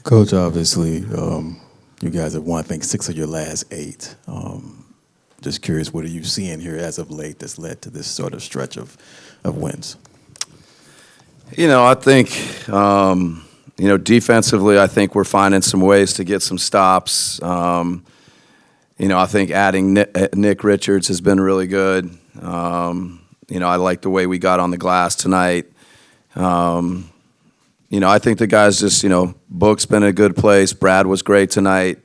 Coach, obviously, you guys have won, I think, 6 of your last 8. Just curious, what are you seeing here as of late that's led to this sort of stretch of wins? I think, defensively, I think we're finding some ways to get some stops. I think adding Nick Richards has been really good. I like the way we got on the glass tonight. I think the guys just, Book's been in a good place. Brad was great tonight.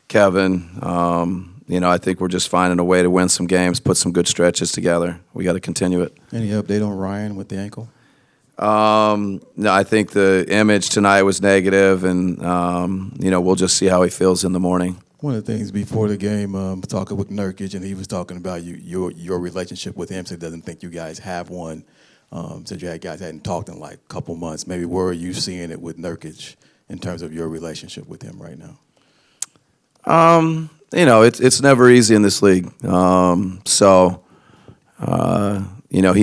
Kevin, I think we're just finding a way to win some games, put some good stretches together. We got to continue it. Any update on Ryan with the ankle? No, I think the image tonight was negative, and, we'll just see how he feels in the morning. One of the things before the game, talking with Nurkic, and he was talking about your relationship with him, so he doesn't think you guys have one. Since you guys hadn't talked in like a couple months, maybe where are you seeing it with Nurkic in terms of your relationship with him right now? It's never easy in this league. He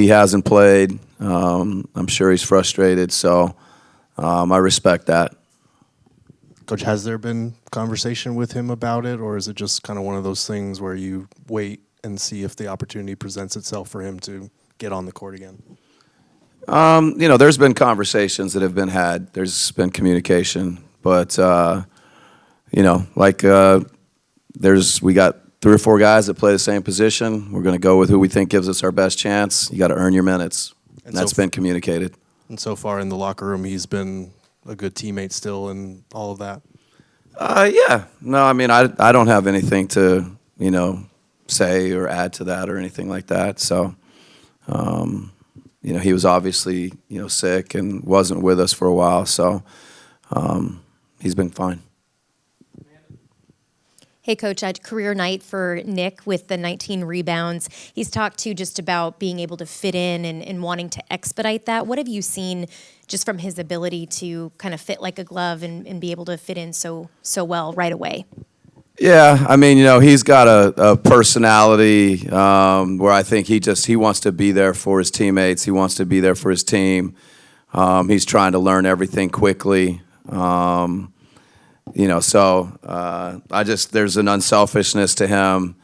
hasn't played. I'm sure he's frustrated, so I respect that. Coach, has there been conversation with him about it, or is it just kind of one of those things where you wait and see if the opportunity presents itself for him to get on the court again? There's been conversations that have been had. There's been communication, but we got 3 or 4 guys that play the same position. We're going to go with who we think gives us our best chance. You got to earn your minutes, and that's been communicated. And so far in the locker room, he's been a good teammate still and all of that? Yeah. No, I don't have anything to, say or add to that or anything like that. So, he was obviously, sick and wasn't with us for a while. So he's been fine. Hey, Coach, a career night for Nick with the 19 rebounds. He's talked to just about being able to fit in and wanting to expedite that. What have you seen just from his ability to kind of fit like a glove and be able to fit in so well right away? Yeah, he's got a personality where I think he wants to be there for his teammates. He wants to be there for his team. He's trying to learn everything quickly. There's an unselfishness to him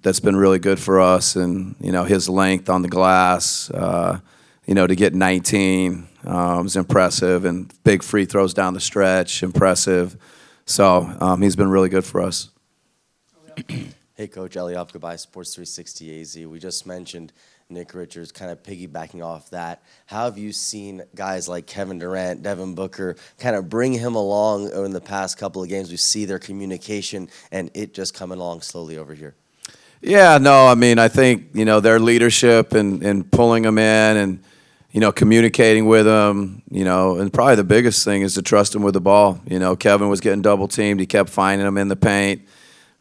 that's been really good for us, and his length on the glass, to get 19 is impressive, and big free throws down the stretch, impressive. So he's been really good for us. Hey, Coach, Eliab Gabay, Sports 360 AZ. We just mentioned Nick Richards, kind of piggybacking off that. How have you seen guys like Kevin Durant, Devin Booker, kind of bring him along in the past couple of games? We see their communication and it just coming along slowly over here. Yeah, no, I think, their leadership and pulling them in and, communicating with them, and probably the biggest thing is to trust him with the ball. Kevin was getting double teamed. He kept finding him in the paint,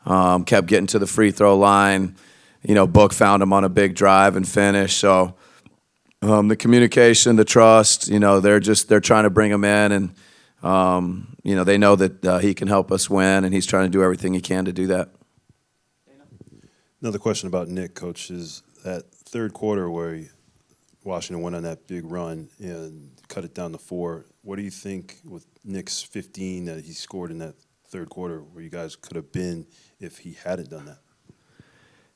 kept getting to the free throw line. Book found him on a big drive and finish. So the communication, the trust, they're trying to bring him in, and they know that he can help us win, and he's trying to do everything he can to do that. Another question about Nick, Coach, is that third quarter where Washington went on that big run and cut it down to 4. What do you think with Nick's 15 that he scored in that third quarter where you guys could have been if he hadn't done that?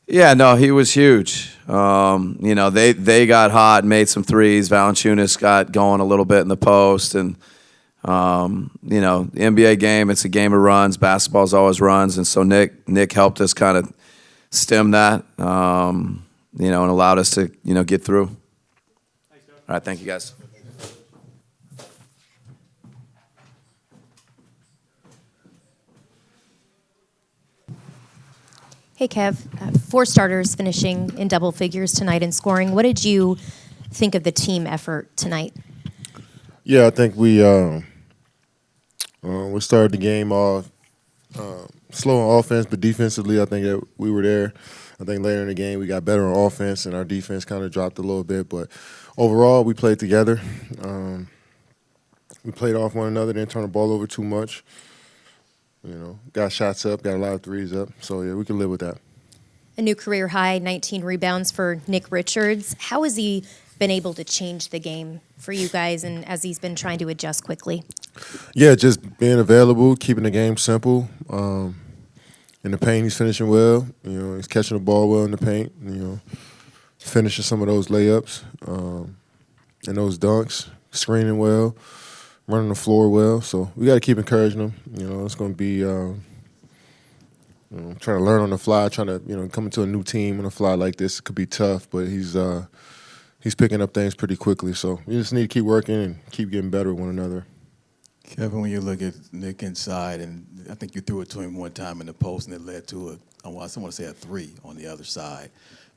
Yeah, no, he was huge. They got hot, made some threes. Valanciunas got going a little bit in the post, and the NBA game, it's a game of runs. Basketball's always runs, and so Nick helped us kind of stem that, and allowed us to get through. All right, thank you guys. Hey, Kev, 4 starters finishing in double figures tonight in scoring. What did you think of the team effort tonight? Yeah, I think we started the game off slow on offense, but defensively I think that we were there. I think later in the game we got better on offense, and our defense kind of dropped a little bit. But overall, we played together. We played off one another, didn't turn the ball over too much. Got shots up, got a lot of threes up. So, yeah, we can live with that. A new career high, 19 rebounds for Nick Richards. How is he been able to change the game for you guys, and as he's been trying to adjust quickly? Yeah, just being available, keeping the game simple. In the paint, he's finishing well. He's catching the ball well in the paint. Finishing some of those layups and those dunks, screening well, running the floor well. So we got to keep encouraging him. It's going to be trying to learn on the fly, trying to come into a new team on the fly like this. It could be tough, but he's picking up things pretty quickly. So we just need to keep working and keep getting better with one another. Kevin, when you look at Nick inside, and I think you threw it to him one time in the post, and it led to I want to say a three on the other side.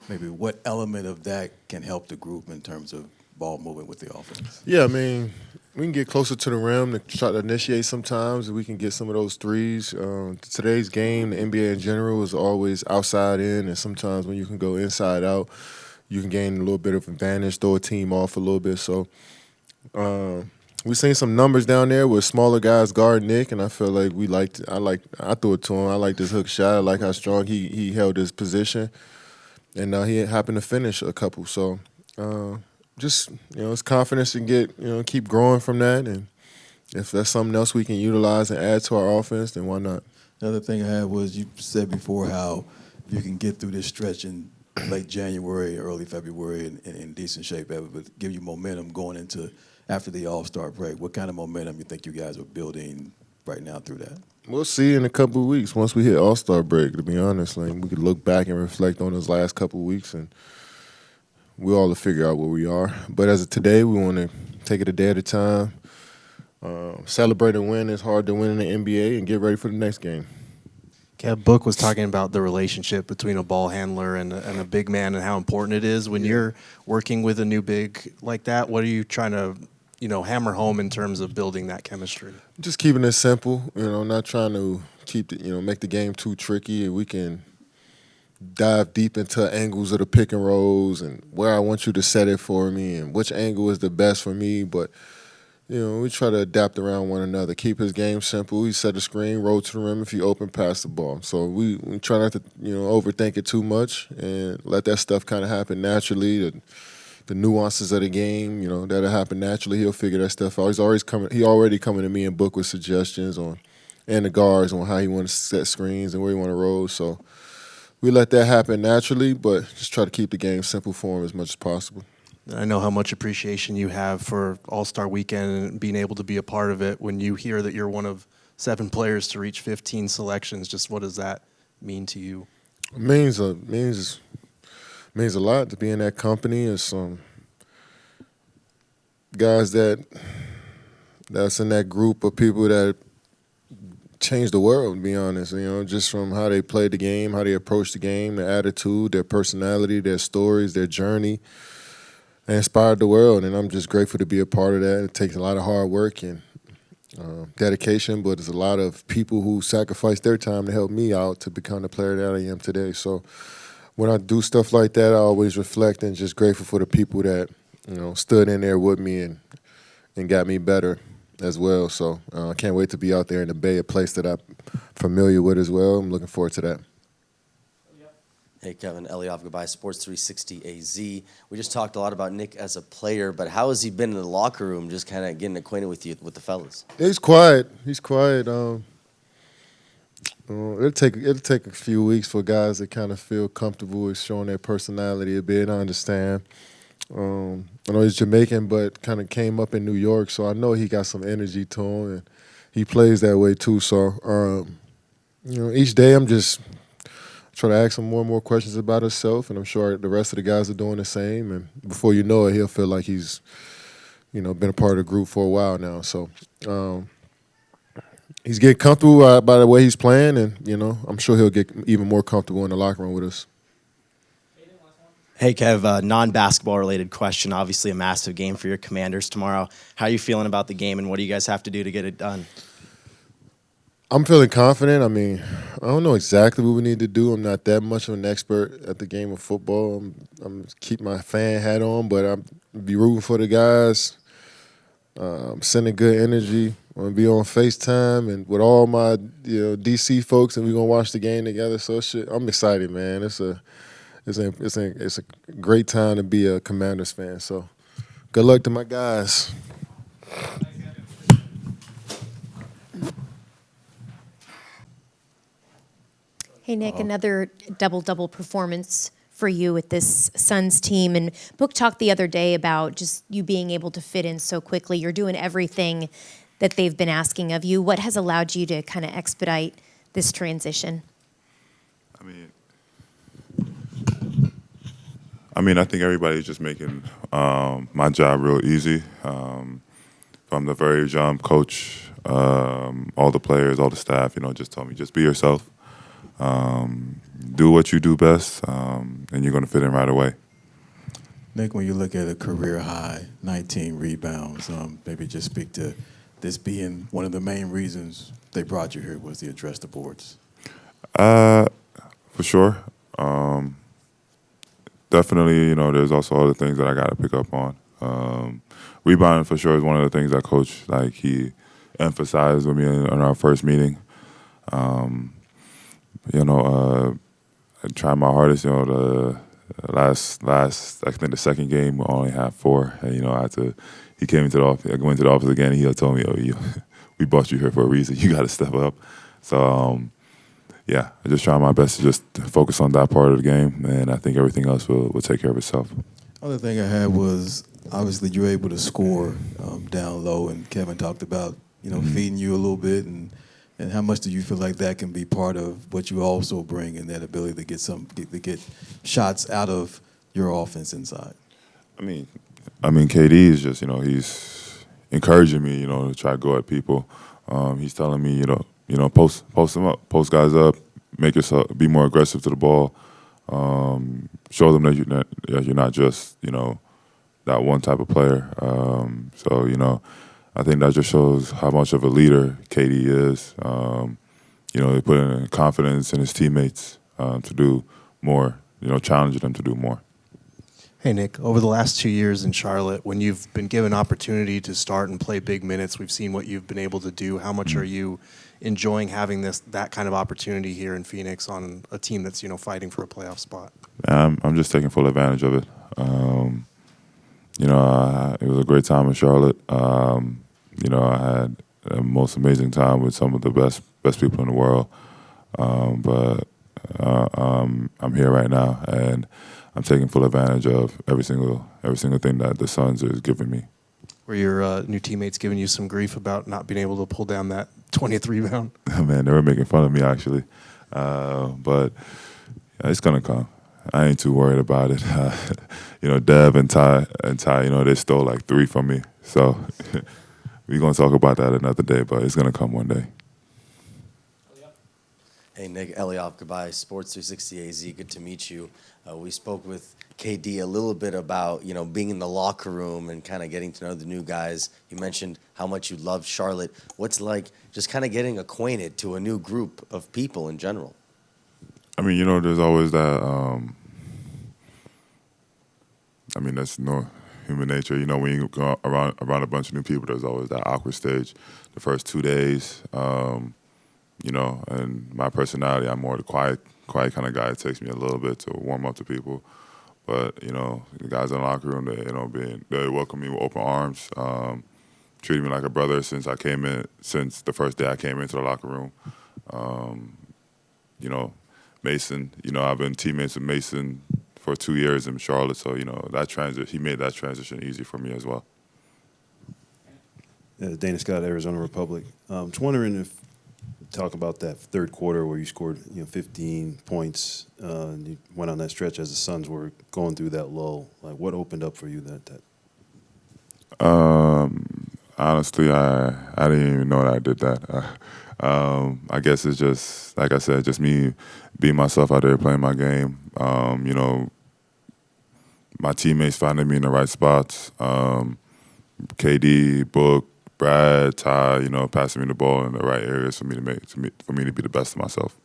Maybe what element of that can help the group in terms of ball movement with the offense? Yeah, I mean, we can get closer to the rim to try to initiate sometimes, and we can get some of those threes. Today's game, the NBA in general, is always outside in, and sometimes when you can go inside out, you can gain a little bit of advantage, throw a team off a little bit. So we've seen some numbers down there with smaller guys guard Nick, and I feel like I threw it to him. I like this hook shot. I like how strong he held his position, and he happened to finish a couple. So just it's confidence and keep growing from that, and if that's something else we can utilize and add to our offense, then why not? The other thing I had was you said before how you can get through this stretch in late January, early February in decent shape, but give you momentum going into after the All-Star break. What kind of momentum you think you guys are building right now through that? We'll see in a couple of weeks once we hit All-Star break, to be honest. Like, we could look back and reflect on those last couple of weeks, and we all to figure out where we are. But as of today, we want to take it a day at a time, celebrate a win. It's hard to win in the NBA, and get ready for the next game. Kev, Book was talking about the relationship between a ball handler and a big man and how important it is. When you're working with a new big like that, what are you trying to hammer home in terms of building that chemistry? Just keeping it simple, not trying to make the game too tricky. We can dive deep into angles of the pick and rolls and where I want you to set it for me and which angle is the best for me. But, we try to adapt around one another, keep his game simple. He set a screen, roll to the rim if you open, pass the ball. So we try not to, overthink it too much and let that stuff kind of happen naturally. The nuances of the game, that'll happen naturally. He'll figure that stuff out. He already coming to me and Book with suggestions and the guards on how he wants to set screens and where he want to roll. So we let that happen naturally, but just try to keep the game simple for him as much as possible. I know how much appreciation you have for All-Star Weekend and being able to be a part of it. When you hear that you're one of 7 players to reach 15 selections, just what does that mean to you? It means a lot to be in that company. It's some guys that's in that group of people that changed the world, to be honest. Just from how they play the game, how they approach the game, their attitude, their personality, their stories, their journey. They inspired the world, and I'm just grateful to be a part of that. It takes a lot of hard work and dedication, but there's a lot of people who sacrifice their time to help me out to become the player that I am today. So when I do stuff like that, I always reflect and just grateful for the people that stood in there with me and got me better as well. So I can't wait to be out there in the Bay, a place that I'm familiar with as well. I'm looking forward to that. Hey, Kevin, Eliav, goodbye, Sports 360 AZ. We just talked a lot about Nick as a player, but how has he been in the locker room, just kind of getting acquainted with the fellas? He's quiet. It'll take a few weeks for guys to kind of feel comfortable with showing their personality a bit. I understand. I know he's Jamaican, but kind of came up in New York, so I know he got some energy to him, and he plays that way too. So, each day I'm just trying to ask him more and more questions about himself, and I'm sure the rest of the guys are doing the same. And before you know it, he'll feel like he's, been a part of the group for a while now. So he's getting comfortable by the way he's playing, and, I'm sure he'll get even more comfortable in the locker room with us. Hey, Kev, non-basketball related question. Obviously a massive game for your Commanders tomorrow. How are you feeling about the game, and what do you guys have to do to get it done? I'm feeling confident. I mean, I don't know exactly what we need to do. I'm not that much of an expert at the game of football. I'm keep my fan hat on, but I'm be rooting for the guys. Sending good energy. I'm gonna be on FaceTime and with all my DC folks, and we're gonna watch the game together. So I'm excited, man. It's a great time to be a Commanders fan. So Good luck to my guys. Hey, Nick, another double-double performance for you with this Suns team. And Book talked the other day about just you being able to fit in so quickly. You're doing everything that they've been asking of you. What has allowed you to kind of expedite this transition? I think everybody's just making my job real easy. From the very jump, coach, all the players, all the staff, just told me, just be yourself. Do what you do best, and you're going to fit in right away. Nick, when you look at a career high, 19 rebounds, maybe just speak to this being one of the main reasons they brought you here was to address the boards. For sure. Definitely, there's also other things that I got to pick up on. Rebounding for sure is one of the things that Coach, he emphasized with me in our first meeting. I tried my hardest. The last, I think the second game we only had 4. And, I had to. He came into the office. I went to the office again. And he told me, we brought you here for a reason. You got to step up. So, I just try my best to just focus on that part of the game, and I think everything else will take care of itself. Other thing I had was obviously you're able to score down low, and Kevin talked about feeding you a little bit, and how much do you feel like that can be part of what you also bring in that ability to get shots out of your offense inside? KD is just he's encouraging me to try to go at people. He's telling me post them up, post guys up, make yourself be more aggressive to the ball. Show them that you're not just that one type of player. I think that just shows how much of a leader KD is. He put in confidence in his teammates to do more. Challenging them to do more. Hey, Nick, over the last 2 years in Charlotte, when you've been given opportunity to start and play big minutes, we've seen what you've been able to do. How much are you enjoying having that kind of opportunity here in Phoenix on a team that's fighting for a playoff spot? I'm just taking full advantage of it. It was a great time in Charlotte. I had the most amazing time with some of the best people in the world. But I'm here right now, and I'm taking full advantage of every single thing that the Suns is giving me. Were your new teammates giving you some grief about not being able to pull down that 20th rebound? Man, they were making fun of me actually, but it's gonna come. I ain't too worried about it. Dev and Ty, they stole like 3 from me. So we're gonna talk about that another day, but it's gonna come one day. Hey, Nick, Eliop, goodbye. Sports 360 AZ, good to meet you. We spoke with KD a little bit about, being in the locker room and kind of getting to know the new guys. You mentioned how much you love Charlotte. What's like just kind of getting acquainted to a new group of people in general? There's always that, that's human nature. When you go around a bunch of new people, there's always that awkward stage. The first 2 days, and my personality, I'm more the quiet kind of guy. It takes me a little bit to warm up to people. But, the guys in the locker room, they welcome me with open arms, treated me like a brother since the first day I came into the locker room. Mason, I've been teammates with Mason for 2 years in Charlotte, so, he made that transition easy for me as well. Dana Scott, Arizona Republic. Just wondering if talk about that third quarter where you scored 15 points and you went on that stretch as the Suns were going through that lull. Like, what opened up for you that? Honestly, I didn't even know that I did that. I guess it's just, like I said, just me being myself out there playing my game. My teammates finding me in the right spots. KD, Book, Brad, Ty, passing me the ball in the right areas for me to be the best of myself.